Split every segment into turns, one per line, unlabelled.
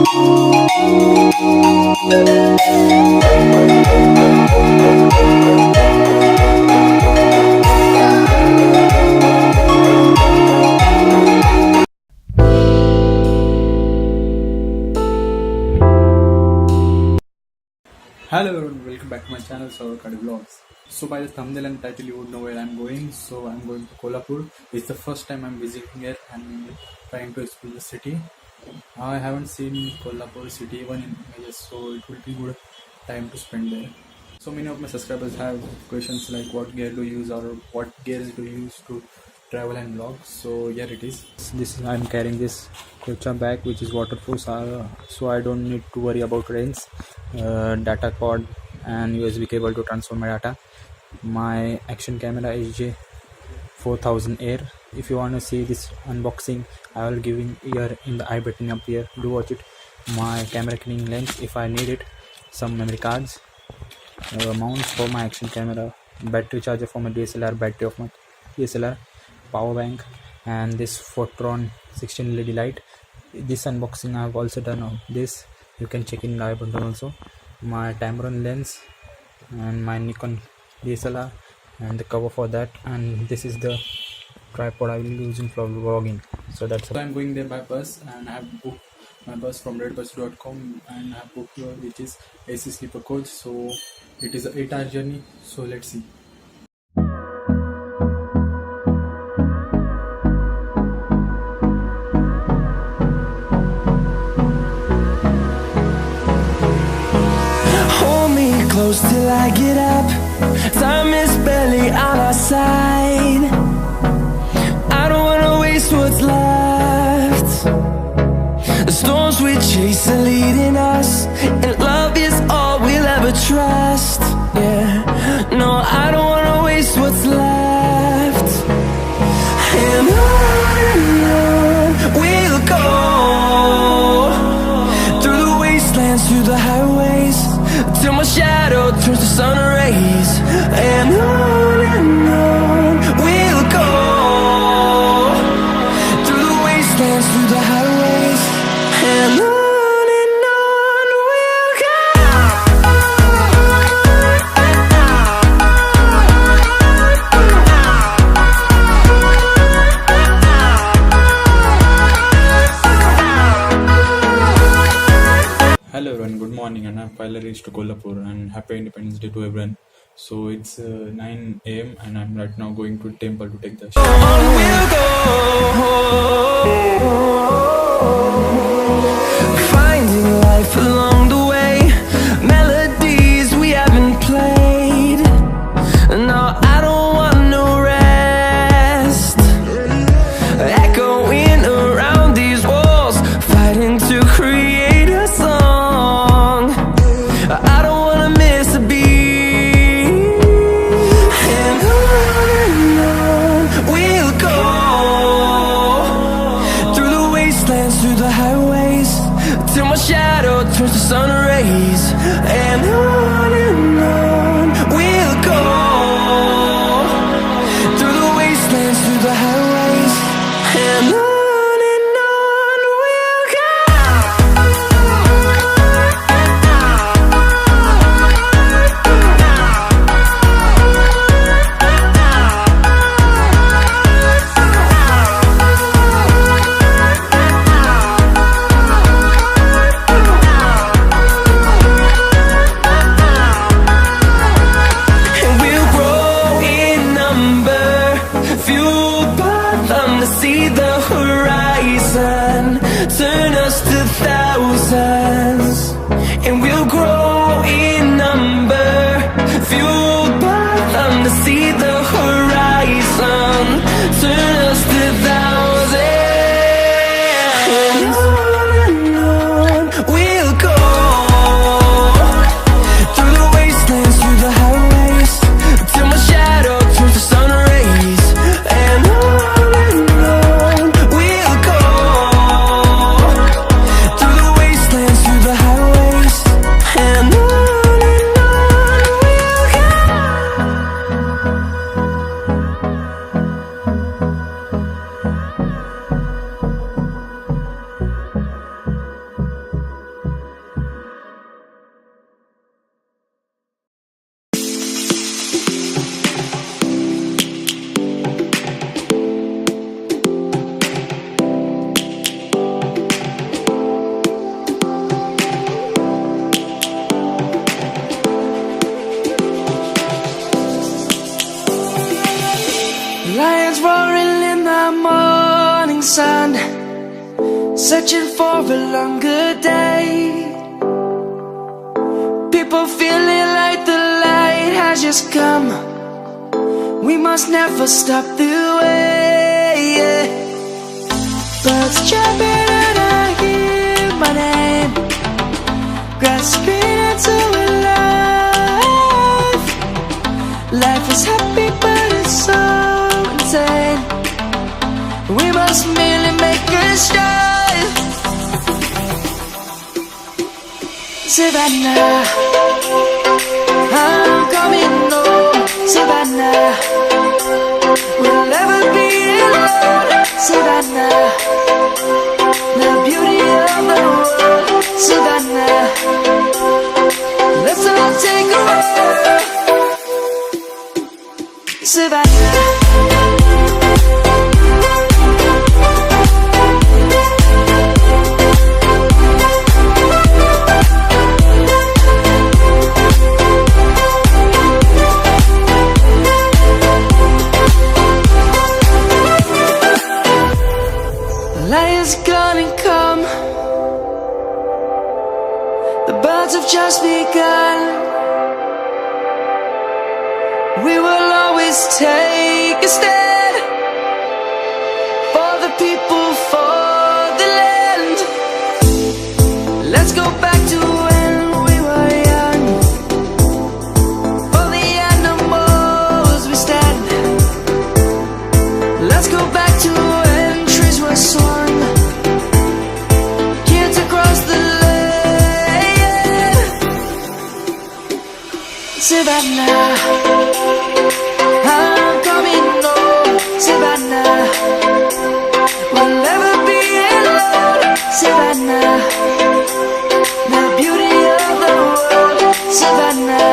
Hello everyone, welcome back to my channel Saurabh Vlogs. So by the thumbnail and title you would know where I'm going. So I'm going to Kolhapur. It's the first time I'm visiting here and trying to explore the city. I haven't seen Kolhapur city even in images, so it will be good time to spend there. So many of my subscribers have questions like what gear do you use or what gears do you use to travel and vlog. So here it is. I'm carrying this Kocha bag which is waterproof, so I don't need to worry about rains. Data cord and USB cable to transfer my data. My action camera is J4000 Air. If you want to see this unboxing, I will give in here in the I button up here. Do watch it. My camera cleaning lens if I need it. Some memory cards. Mounts for my action camera. Battery charger for my DSLR. Battery of my DSLR. Power bank. And this Photron 16 LED light. This unboxing I have also done of this. You can check in the I button also. My Tamron lens and my Nikon DSLR and the cover for that, and this is the tripod I will be using for vlogging. So that's why I'm going there by bus, and I have booked my bus from redbus.com, and I have booked which is AC sleeper coach. So it is an 8-hour journey. So let's see.
Close till I get up. Time is barely on our side. I don't wanna waste what's left. The storms we chase are leading us, and love is all we'll ever trust. Yeah, no, I don't wanna waste what's left. And on we'll go, through the wastelands, through the highways, till my shadow turns to sun rays. And on we'll go, through the wastelands, through the highways. And on we'll go.
Hello everyone, good morning, and I've finally reached to Kolhapur, and happy Independence Day to everyone. So it's 9 AM and I'm right now going to temple to take the shower.
We'll go, finding life along the way, melodies we haven't played. No, I don't want no rest, echoing around these walls, fighting to create a song. I don't wanna miss a beat. And on we'll go, through the wastelands, through the highways, till my shadow turns to sun rays. And on we'll go, through the wastelands, through the highways. And on we'll go. searching for a longer day. People feeling like the light has just come. We must never stop the way. Birds chirping and I hear my name, grasping into a life. Life is happy but it's so insane. We must merely make a start. Savannah, I'm coming home. Savannah, we'll never be alone. Savannah, the beauty of the world. Savannah, let's all take a walk. Savannah. Lion's gonna come. The birds have just begun. We will always take a stand for the people, for the land. Let's go back to when we were young. For the animals we stand. Let's go back to when trees were swung. Kids across the land. Savannah, I'm coming home. Savannah, we'll never be alone. Savannah, the beauty of the world. Savannah,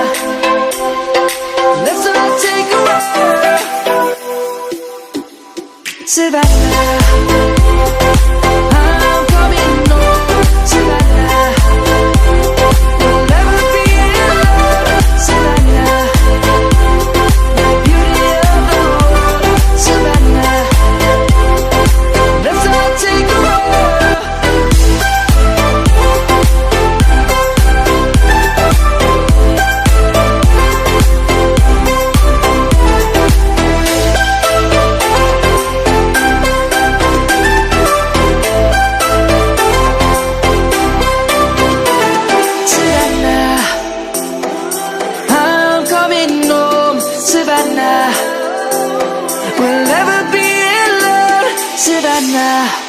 let's all take a walk. Savannah, I'm coming home. Savannah, we'll never be alone. Savannah, the beauty of the world. Savannah, let's all take a walk. Savannah, I'm coming home. Savannah, we'll never be alone. Savannah.